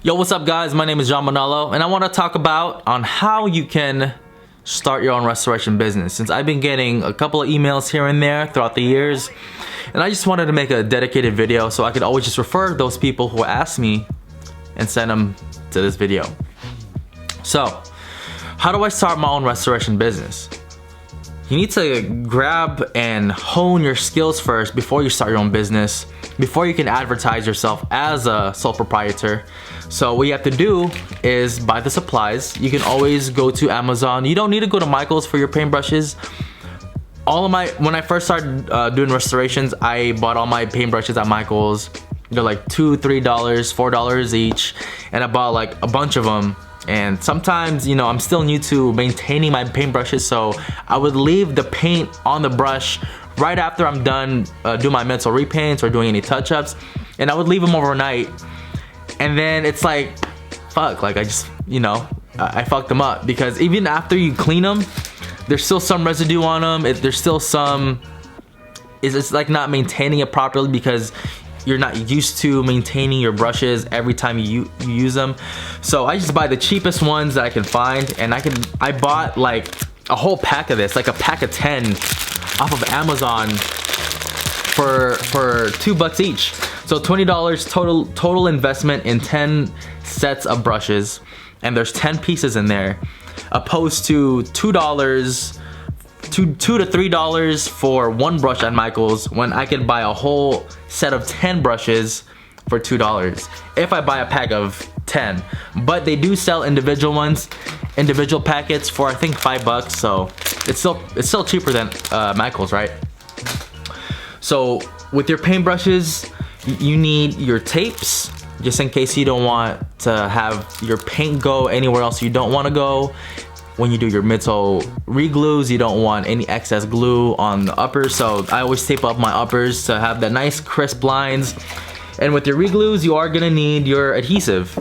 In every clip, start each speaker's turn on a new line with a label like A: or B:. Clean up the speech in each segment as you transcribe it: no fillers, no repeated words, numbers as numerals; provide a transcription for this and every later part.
A: Yo, what's up guys? My name is Manalo and I want to talk about on how you can start your own restoration business, since I've been getting a couple of emails here and there throughout the years, and I just wanted to make a dedicated video so I could always just refer those people who ask me and send them to this video. So, how do I start my own restoration business? You need to grab and hone your skills first before you start your own business, before you can advertise yourself as a sole proprietor. So what you have to do is buy the supplies. You can always go to Amazon. You don't need to go to Michael's for your paintbrushes. When I first started doing restorations, I bought all my paintbrushes at Michael's. They're like $2, $3, $4 each, and I bought like a bunch of them. And sometimes, you know, I'm still new to maintaining my paintbrushes, so I would leave the paint on the brush right after I'm done doing my mental repaints or doing any touch-ups, and I would leave them overnight. And then it's like, fuck, like I just, you know, I fucked them up, because even after you clean them, there's still some residue on them. There's still some, it's like not maintaining it properly because you're not used to maintaining your brushes every time you use them. So I just buy the cheapest ones that I can find, and I bought like a whole pack of this, like a pack of 10 off of Amazon for $2 each. So $20 total investment in 10 sets of brushes, and there's 10 pieces in there, opposed to $2 to $3 for one brush at Michael's, when I could buy a whole set of 10 brushes for $2 if I buy a pack of 10. But they do sell individual ones, individual packets for I think $5, so it's still cheaper than Michael's, right? So with your paintbrushes, you need your tapes, just in case you don't want to have your paint go anywhere else you don't want to go. When you do your midsole re-glues, you don't want any excess glue on the uppers, so I always tape up my uppers to have that nice crisp lines. And with your re-glues, you are gonna need your adhesive.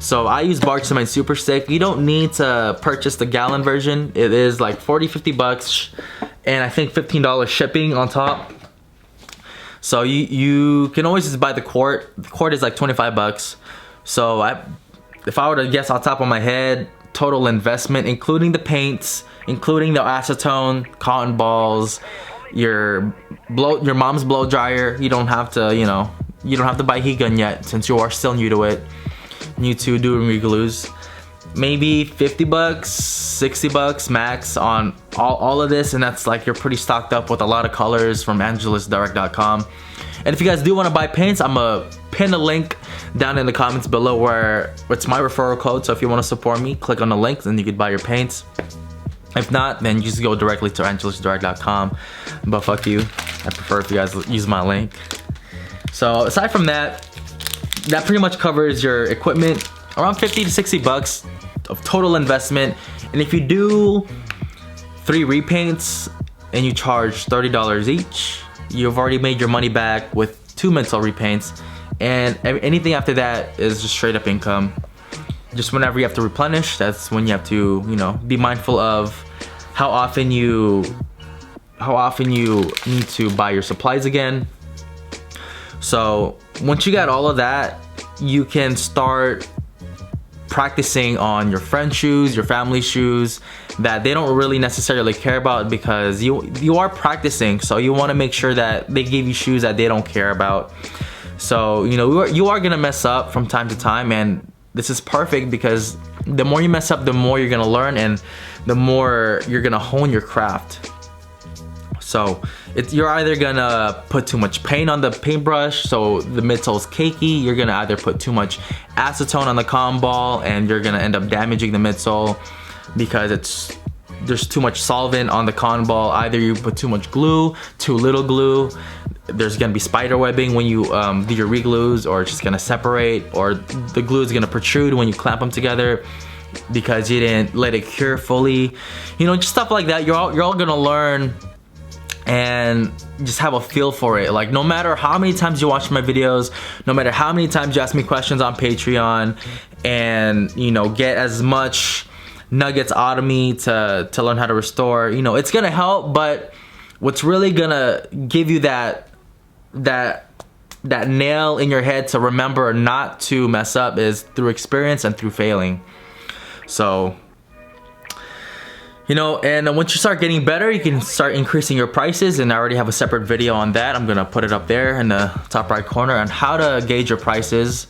A: So I use Bark Cement Super Stick. You don't need to purchase the gallon version. It is like $40-50 and I think $15 shipping on top. So you can always just buy the quart. The quart is like $25. So if I were to guess on top of my head, total investment, including the paints, including the acetone, cotton balls, your mom's blow dryer. You don't have to, you know, you don't have to buy heat gun yet, since you are still new to it, new to doing re-glues. Maybe $50, $60 max on all of this, and that's like you're pretty stocked up with a lot of colors from angelusdirect.com. And if you guys do want to buy paints, I'm gonna pin a link down in the comments below where it's my referral code. So if you want to support me, click on the link and you can buy your paints. If not, then you just go directly to angelusdirect.com. But fuck you, I prefer if you guys use my link. So aside from that, that pretty much covers your equipment, around $50 to $60 of total investment. And if you do 3 repaints and you charge $30 each, you've already made your money back with 2 mental repaints, and anything after that is just straight up income. Just whenever you have to replenish, that's when you have to, you know, be mindful of how often you need to buy your supplies again. So once you got all of that, you can start practicing on your friend's shoes, your family's shoes that they don't really necessarily care about, because you are practicing, so you want to make sure that they give you shoes that they don't care about. So, you know, you are gonna mess up from time to time, and this is perfect because the more you mess up, the more you're gonna learn, and the more you're gonna hone your craft. So you're either gonna put too much paint on the paintbrush, so the midsole's cakey. You're gonna either put too much acetone on the cotton ball, and you're gonna end up damaging the midsole because there's too much solvent on the cotton ball. Either you put too much glue, too little glue. There's gonna be spider webbing when you do your re-glues, or it's just gonna separate, or the glue is gonna protrude when you clamp them together because you didn't let it cure fully. You know, just stuff like that. You're all gonna learn and just have a feel for it. Like, no matter how many times you watch my videos, no matter how many times you ask me questions on Patreon, and, you know, get as much nuggets out of me to learn how to restore, you know, it's gonna help. But what's really gonna give you that that nail in your head to remember not to mess up is through experience and through failing. So, you know, and once you start getting better, you can start increasing your prices, and I already have a separate video on that. I'm gonna put it up there in the top right corner on how to gauge your prices.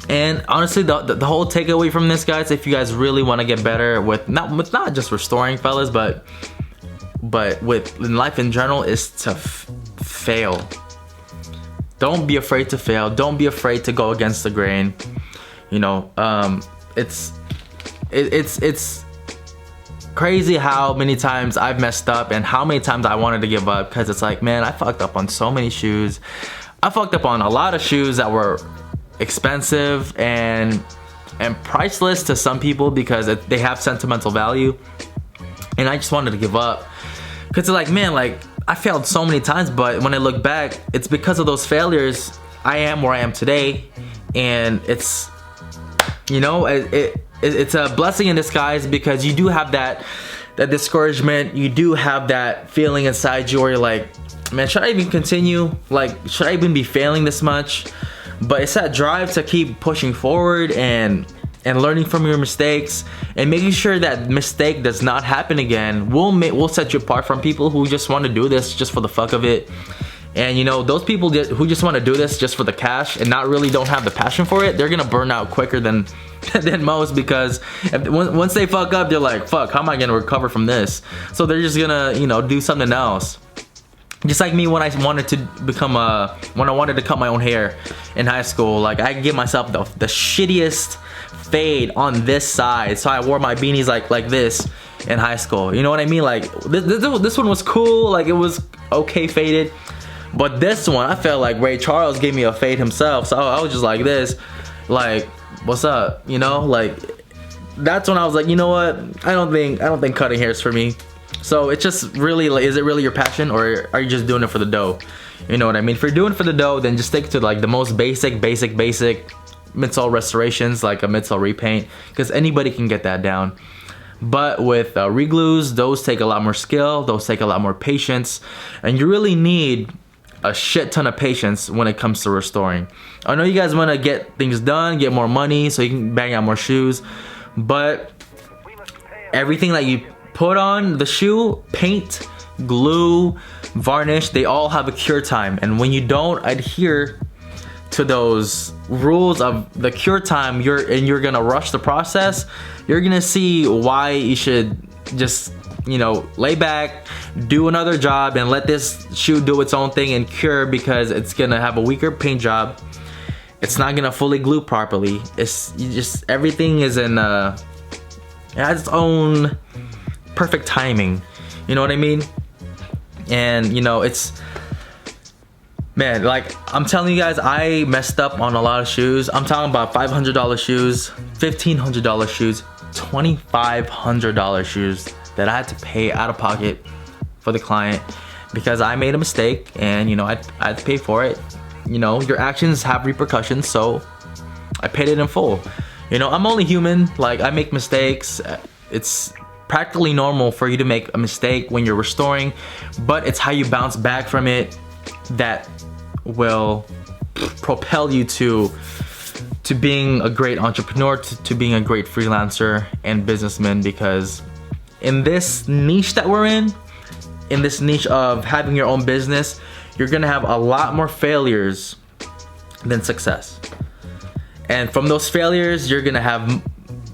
A: And honestly, the whole takeaway from this, guys, if you guys really want to get better with not just restoring, fellas, but with life in general, is to fail. Don't be afraid to fail. Don't be afraid to go against the grain. You know, it's crazy how many times I've messed up and how many times I wanted to give up, because it's like, man, I fucked up on so many shoes. I fucked up on a lot of shoes that were expensive and priceless to some people because they have sentimental value, and I just wanted to give up, because it's like, man, like, I failed so many times, but when I look back, it's because of those failures I am where I am today. And it's, you know, it's a blessing in disguise, because you do have that discouragement. You do have that feeling inside you where you're like, man, should I even continue? Like, should I even be failing this much? But it's that drive to keep pushing forward and learning from your mistakes and making sure that mistake does not happen again will set you apart from people who just want to do this just for the fuck of it. And you know, those people who just want to do this just for the cash and don't have the passion for it, they're gonna burn out quicker than most, because once they fuck up, they're like, fuck, how am I gonna recover from this? So they're just gonna, you know, do something else. Just like me when I wanted to cut my own hair in high school. Like, I give myself the shittiest fade on this side, so I wore my beanies like this in high school. You know what I mean? Like, this one was cool, like, it was okay faded, but this one, I felt like Ray Charles gave me a fade himself. So I was just like this, like, what's up, you know? Like, that's when I was like, you know what, I don't think cutting hair is for me. So it's just really, like, is it really your passion, or are you just doing it for the dough? You know what I mean? If you're doing it for the dough, then just stick to like the most basic midsole restorations, like a midsole repaint, because anybody can get that down. But with reglues, those take a lot more skill, those take a lot more patience, and you really need a shit ton of patience when it comes to restoring. I know you guys want to get things done, get more money so you can bang out more shoes, but everything that you put on the shoe, paint, glue, varnish, they all have a cure time. And when you don't adhere to those rules of the cure time, you're gonna rush the process, you're gonna see why you should just, you know, lay back, do another job, and let this shoe do its own thing and cure, because it's gonna have a weaker paint job. It's not gonna fully glue properly. Everything is it has its own perfect timing, you know what I mean? And you know, it's, man, like, I'm telling you guys, I messed up on a lot of shoes. I'm talking about $500 shoes, $1,500 shoes, $2,500 shoes that I had to pay out of pocket for the client because I made a mistake, and you know, I had to pay for it. You know, your actions have repercussions, so I paid it in full. You know, I'm only human, like, I make mistakes. It's practically normal for you to make a mistake when you're restoring, but it's how you bounce back from it that will propel you to being a great entrepreneur, to being a great freelancer and businessman. Because in this niche that we're in this niche of having your own business, you're gonna have a lot more failures than success, and from those failures you're gonna have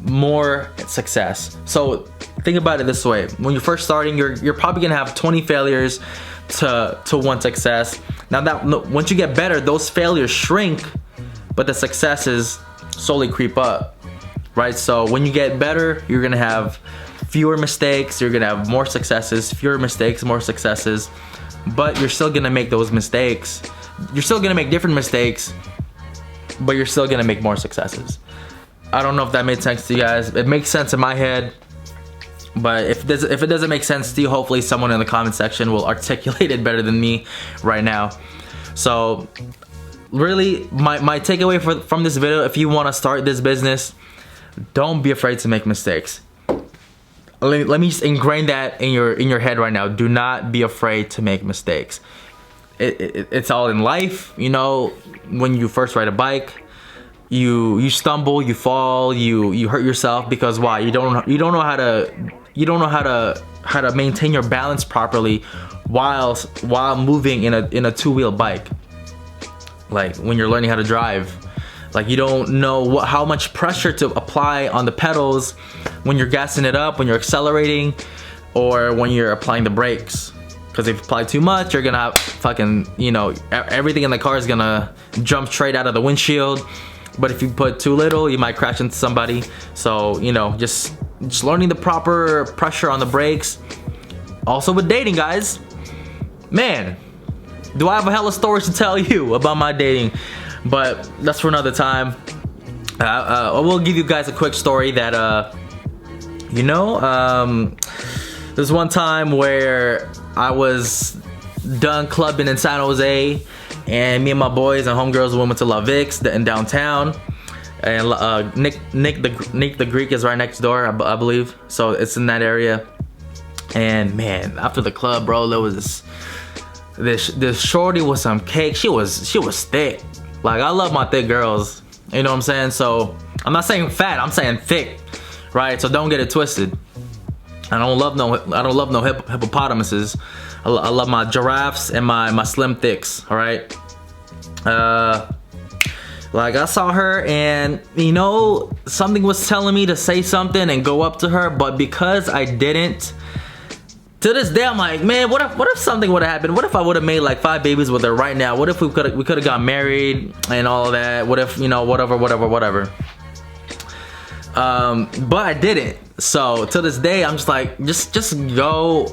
A: more success. So think about it this way: when you're first starting, you're probably gonna have 20 failures to one success. Now that once you get better, those failures shrink, but the successes slowly creep up, right? So when you get better, you're gonna have fewer mistakes, you're gonna have more successes, fewer mistakes, more successes, but you're still gonna make those mistakes. You're still gonna make different mistakes, but you're still gonna make more successes. I don't know if that made sense to you guys. It makes sense in my head, but if it doesn't make sense to you, hopefully someone in the comment section will articulate it better than me right now. So really, my takeaway from this video, if you want to start this business, don't be afraid to make mistakes. Let me just ingrain that in your head right now. Do not be afraid to make mistakes. it's all in life. You know, when you first ride a bike, you stumble, you fall, you hurt yourself because why? You don't know how to maintain your balance properly while moving in a two-wheel bike. Like when you're learning how to drive, like you don't know how much pressure to apply on the pedals when you're gassing it up, when you're accelerating, or when you're applying the brakes. Because if you apply too much, you're gonna fucking, you know, everything in the car is gonna jump straight out of the windshield. But if you put too little, you might crash into somebody. So, you know, just learning the proper pressure on the brakes. Also with dating, guys, man, do I have a hella stories to tell you about my dating? But that's for another time. I will give you guys a quick story that, you know, there's one time where I was done clubbing in San Jose, and me and my boys and homegirls went to La Vix in downtown, and Nick the Greek is right next door, I believe. So it's in that area. And man, after the club, bro, there was this shorty with some cake. She was thick. Like, I love my thick girls, you know what I'm saying? So I'm not saying fat, I'm saying thick, right? So don't get it twisted. I don't love no hippopotamuses. I love my giraffes and my slim thicks. All right. Like, I saw her, and you know, something was telling me to say something and go up to her, but because I didn't, to this day I'm like, man, what if something would have happened? What if I would have made like 5 babies with her right now? What if we could have got married and all of that? What if, you know, whatever. But I didn't. So to this day, I'm just like, just go.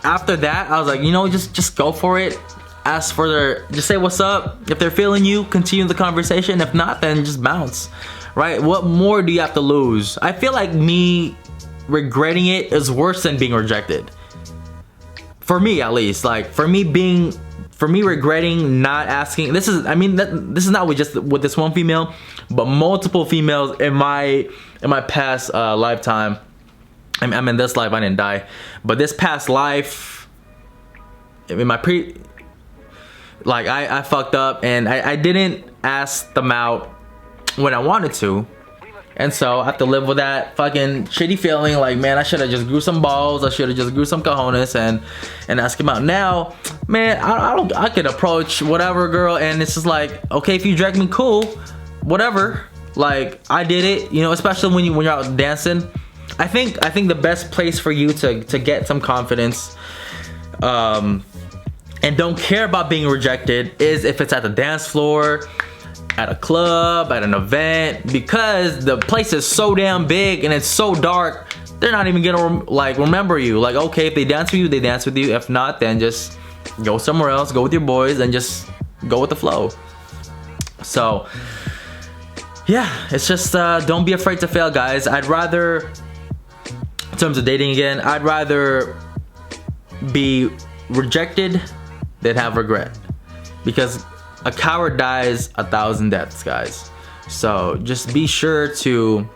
A: After that, I was like, you know, just go for it. Ask for their, just say what's up. If they're feeling you, continue the conversation. If not, then just bounce, right? What more do you have to lose? I feel like me regretting it is worse than being rejected. For me, at least. Like, for me regretting not asking. This is, I mean, this is not with this one female, but multiple females in my past lifetime. I mean, in this life I didn't die, but this past life, in my like I fucked up, and I didn't ask them out when I wanted to. And so I have to live with that fucking shitty feeling, like, man, I should have just grew some balls. I should have just grew some cojones and ask him out. Now, man, I could approach whatever girl, and it's just like, okay, if you drag me, cool, whatever. Like, I did it, you know, especially when you're out dancing. I think the best place for you to get some confidence, and don't care about being rejected, is if it's at the dance floor, at a club, at an event, because the place is so damn big and it's so dark, they're not even gonna like remember you. Like, okay, if they dance with you, they dance with you. If not, then just go somewhere else, go with your boys, and just go with the flow. So yeah, it's just don't be afraid to fail, guys. I'd rather, in terms of dating again, I'd rather be rejected than have regret, because a coward dies 1,000 deaths, guys. So just be sure to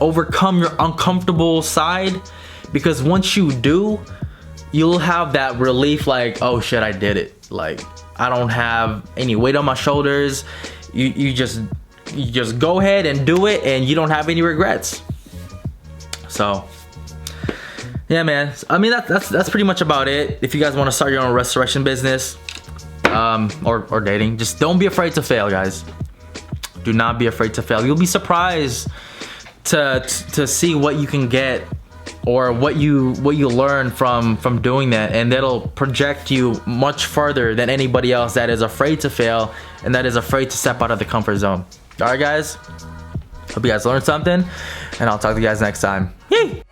A: overcome your uncomfortable side, because once you do, you'll have that relief, like, oh shit, I did it. Like, I don't have any weight on my shoulders. You just go ahead and do it, and you don't have any regrets. So yeah, man. I mean, that's pretty much about it. If you guys want to start your own restoration business, or dating, just don't be afraid to fail, guys. Do not be afraid to fail. You'll be surprised to see what you can get, or what you learn from doing that, and that'll project you much further than anybody else that is afraid to fail and that is afraid to step out of the comfort zone. All right, guys. Hope you guys learned something, and I'll talk to you guys next time. Yay!